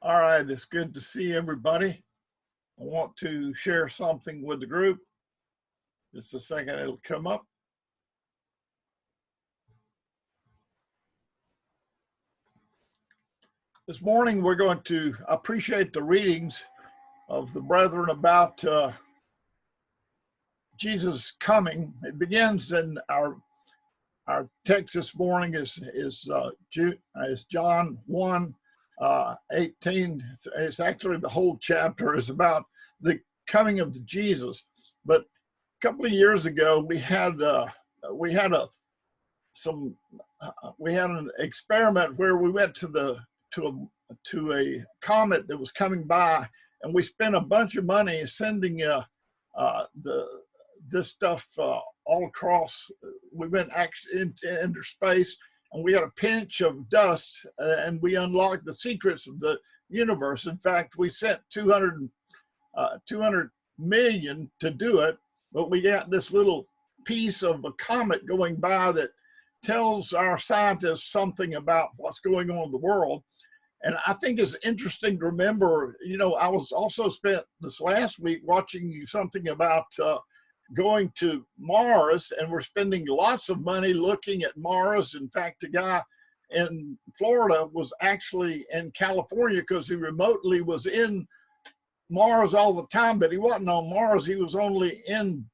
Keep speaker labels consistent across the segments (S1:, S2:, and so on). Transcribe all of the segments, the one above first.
S1: All right, it's good to see everybody. I want to share something with the group. Just a second, it'll come up. This morning, we're going to appreciate the readings of the brethren about Jesus coming. It begins in our text this morning is John 1, 18. It's actually the whole chapter is about the coming of Jesus. But a couple of years ago, we had an experiment where we went to a comet that was coming by, and we spent a bunch of money sending this stuff all across. We went actually into space, and we had a pinch of dust, and we unlocked the secrets of the universe. In fact, we sent 200 million to do it, but we got this little piece of a comet going by that tells our scientists something about what's going on in the world. And I think it's interesting to remember, I was also spent this last week watching something about going to Mars, and we're spending lots of money looking at Mars. In fact, a guy in Florida was actually in California because he remotely was in Mars all the time, but he wasn't on Mars. He was only in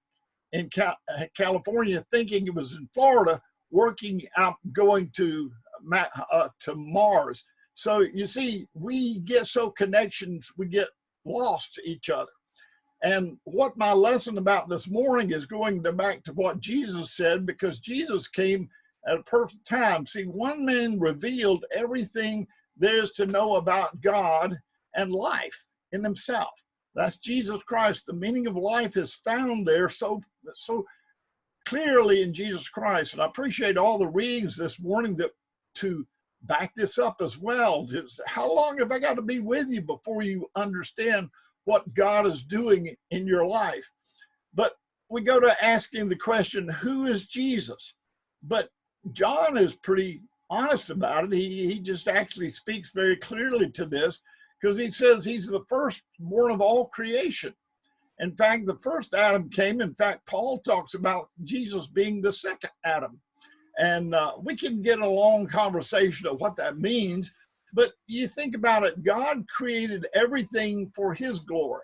S1: California, thinking it was in Florida, working out, going to Mars. So you see, we get so connections, we get lost to each other. And what my lesson about this morning is going back to what Jesus said, because Jesus came at a perfect time. See, one man revealed everything there is to know about God and life in himself. That's Jesus Christ. The meaning of life is found there so clearly in Jesus Christ. And I appreciate all the readings this morning to back this up as well. How long have I got to be with you before you understand what God is doing in your life? But we go to asking the question, who is Jesus? But John is pretty honest about it. He just actually speaks very clearly to this, because he says he's the firstborn of all creation. In fact, the first Adam came. In fact, Paul talks about Jesus being the second Adam. And we can get a long conversation of what that means. But you think about it, God created everything for his glory.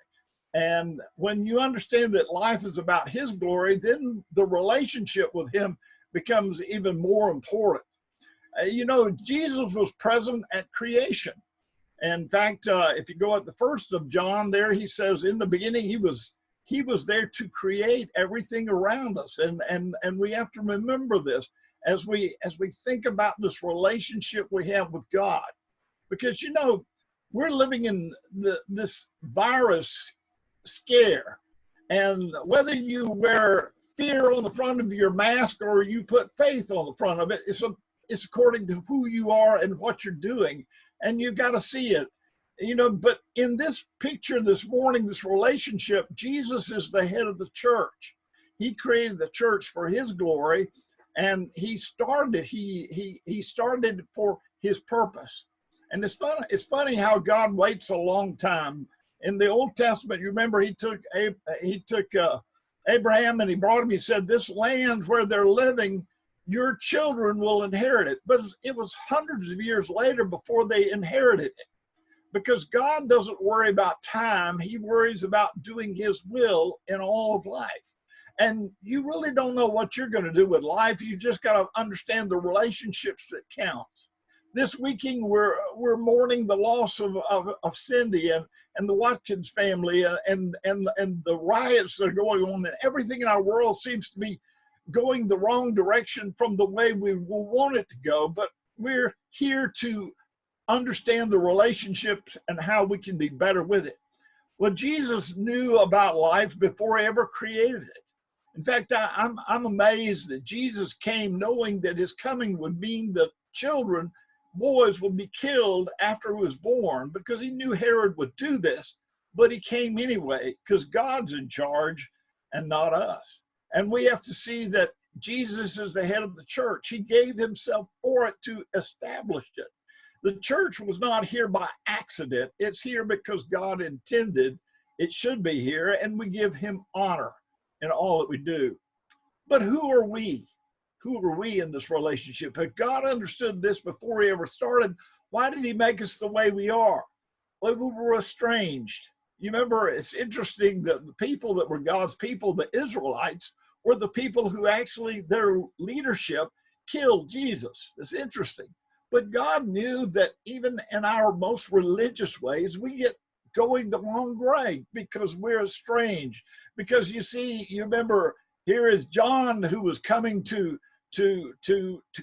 S1: And when you understand that life is about his glory, then the relationship with him becomes even more important. Jesus was present at creation. In fact, if you go at the first of John there, he says in the beginning, he was there to create everything around us. And we have to remember this as we think about this relationship we have with God. Because, we're living in this virus scare. And whether you wear fear on the front of your mask or you put faith on the front of it, it's according to who you are and what you're doing. And you've got to see it. But in this picture this morning, this relationship, Jesus is the head of the church. He created the church for his glory, and he started for his purpose. And it's funny how God waits a long time. In the Old Testament, you remember he took Abraham and he brought him. He said, "This land where they're living, your children will inherit it." But it was hundreds of years later before they inherited it, because God doesn't worry about time. He worries about doing his will in all of life. And you really don't know what you're going to do with life. You just got to understand the relationships that count. This weekend, we're mourning the loss of Cindy and the Watkins family and the riots that are going on, and everything in our world seems to be going the wrong direction from the way we want it to go. But we're here to understand the relationships and how we can be better with it. Well, Jesus knew about life before he ever created it. In fact, I'm amazed that Jesus came knowing that his coming would mean that boys would be killed after he was born, because he knew Herod would do this. But he came anyway, because God's in charge and not us. And we have to see that Jesus is the head of the church. He gave himself for it to establish it. The church was not here by accident. It's here because God intended it should be here, and we give him honor in all that we do. But who are we? Who are we in this relationship? If God understood this before he ever started, why did he make us the way we are? Well, we were estranged. You remember, it's interesting that the people that were God's people, the Israelites, were the people who actually, their leadership killed Jesus. It's interesting. But God knew that even in our most religious ways, we get going the wrong way because we're estranged. Because you see, you remember, here is John who was coming to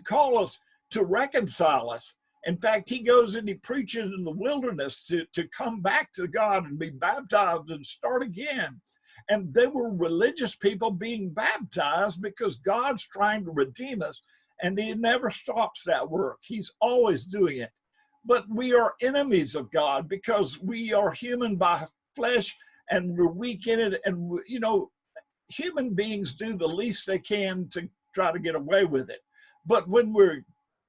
S1: call us, to reconcile us. In fact, he goes and he preaches in the wilderness to come back to God and be baptized and start again. And they were religious people being baptized because God's trying to redeem us. And he never stops that work. He's always doing it. But we are enemies of God because we are human by flesh and we're weak in it. And, you know, human beings do the least they can to try to get away with it. But when we're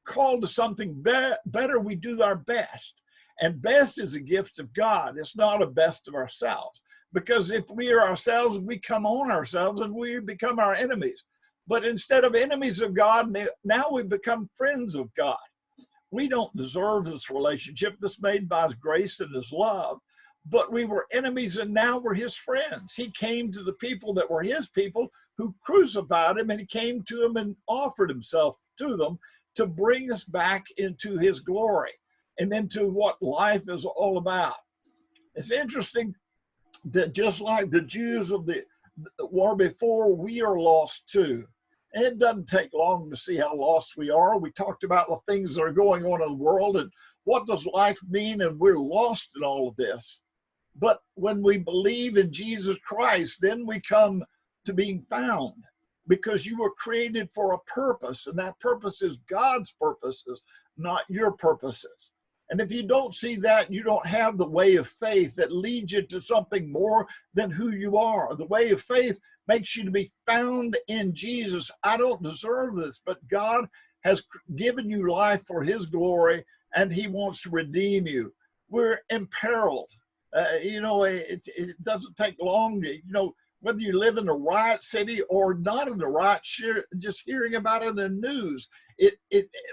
S1: called to something better, we do our best. And best is a gift of God. It's not a best of ourselves. Because if we are ourselves, we come on ourselves and we become our enemies. But instead of enemies of God, now we become friends of God. We don't deserve this relationship that's made by his grace and his love, but we were enemies and now we're his friends. He came to the people that were his people who crucified him, and he came to them and offered himself to them to bring us back into his glory and into what life is all about. It's interesting that just like the Jews of the war before, we are lost too. And it doesn't take long to see how lost we are. We talked about the things that are going on in the world and what does life mean, and we're lost in all of this. But when we believe in Jesus Christ, then we come to being found, because you were created for a purpose, and that purpose is God's purposes, not your purposes. And if you don't see that, you don't have the way of faith that leads you to something more than who you are. The way of faith makes you to be found in Jesus. I don't deserve this, but God has given you life for his glory, and he wants to redeem you. We're imperiled. It doesn't take long, whether you live in a riot city or not in a riot, just hearing about it in the news,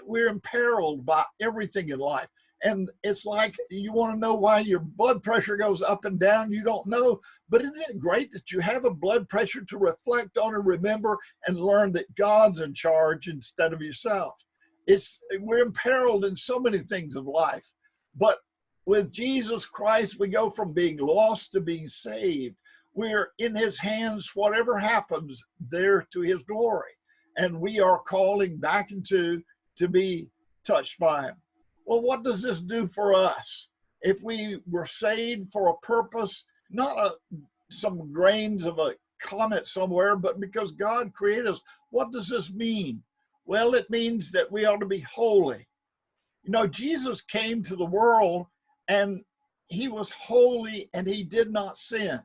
S1: we're imperiled by everything in life. And it's like, you want to know why your blood pressure goes up and down? You don't know. But isn't it great that you have a blood pressure to reflect on and remember and learn that God's in charge instead of yourself? We're imperiled in so many things of life. But with Jesus Christ, we go from being lost to being saved. We're in his hands. Whatever happens, there to his glory. And we are calling back to be touched by him. Well, what does this do for us? If we were saved for a purpose, not some grains of a comet somewhere, but because God created us, what does this mean? Well, it means that we ought to be holy. Jesus came to the world and he was holy and he did not sin.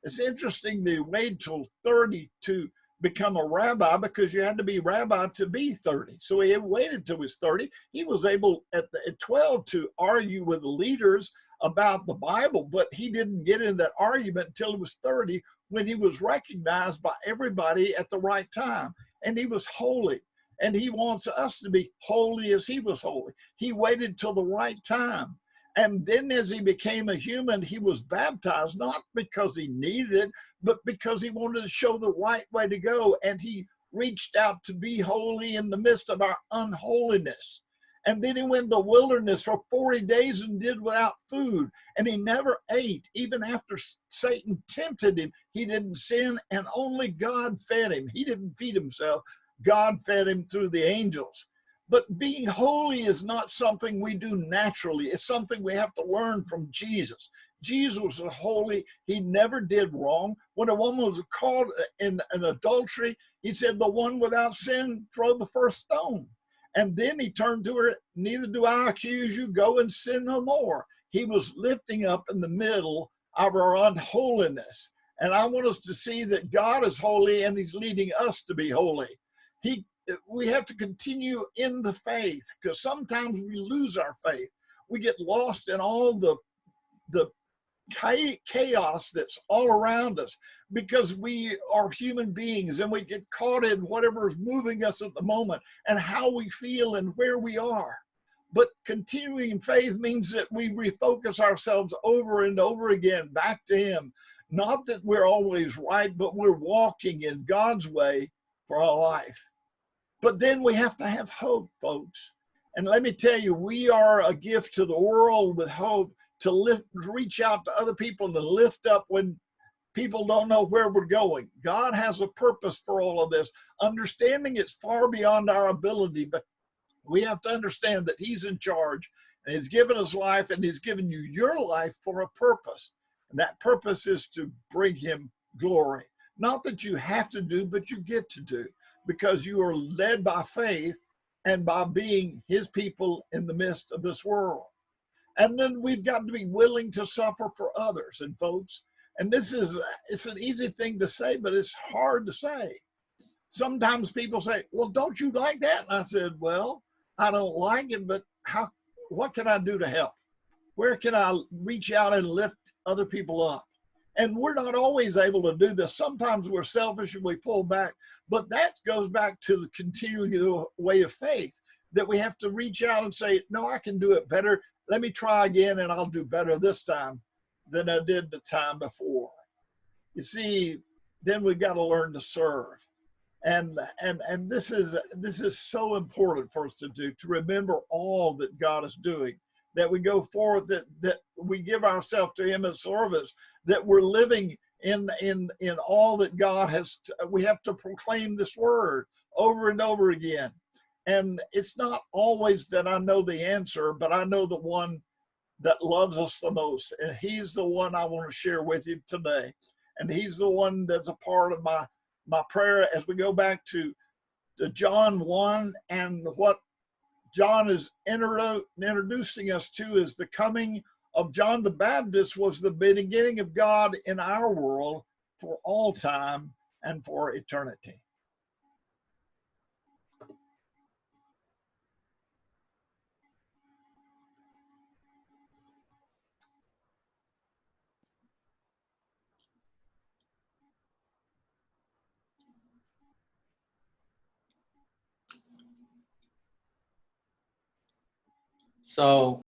S1: It's interesting that he waited till 30 to become a rabbi, because you had to be rabbi to be 30. So he waited till he was 30. He was able at 12 to argue with the leaders about the Bible, but he didn't get in that argument until he was 30, when he was recognized by everybody at the right time. And he was holy. And he wants us to be holy as he was holy. He waited till the right time. And then as he became a human, he was baptized, not because he needed it, but because he wanted to show the right way to go. And he reached out to be holy in the midst of our unholiness. And then he went in the wilderness for 40 days and did without food. And he never ate. Even after Satan tempted him, he didn't sin, and only God fed him. He didn't feed himself. God fed him through the angels. But being holy is not something we do naturally. It's something we have to learn from Jesus. Jesus was holy. He never did wrong. When a woman was caught in an adultery, he said, the one without sin, throw the first stone. And then he turned to her, neither do I accuse you, go and sin no more. He was lifting up in the middle of our unholiness. And I want us to see that God is holy and he's leading us to be holy. we have to continue in the faith, because sometimes we lose our faith. We get lost in all the chaos that's all around us, because we are human beings and we get caught in whatever is moving us at the moment and how we feel and where we are. But continuing faith means that we refocus ourselves over and over again back to Him. Not that we're always right, but we're walking in God's way for our life. But then we have to have hope, folks. And let me tell you, we are a gift to the world with hope, to reach out to other people and to lift up when people don't know where we're going. God has a purpose for all of this. Understanding it's far beyond our ability, but we have to understand that He's in charge and He's given us life, and He's given you your life for a purpose. And that purpose is to bring Him glory. Not that you have to do, but you get to do, because you are led by faith and by being His people in the midst of this world. And then we've got to be willing to suffer for others. And folks, and it's an easy thing to say, but it's hard to say. Sometimes people say, well, don't you like that? And I said, well, I don't like it, but what can I do to help? Where can I reach out and lift other people up? And we're not always able to do this. Sometimes we're selfish and we pull back, but that goes back to the continuing way of faith, that we have to reach out and say, no, I can do it better. Let me try again, and I'll do better this time than I did the time before. You see, then we've got to learn to serve. And this is so important for us to do, to remember all that God is doing, that we go forth, that we give ourselves to Him in service, that we're living in all that God has. We have to proclaim this word over and over again. And it's not always that I know the answer, but I know the one that loves us the most. And He's the one I want to share with you today. And He's the one that's a part of my prayer as we go back to John 1, and what John is introducing us to is the coming of John the Baptist was the beginning of God in our world for all time and for eternity.
S2: So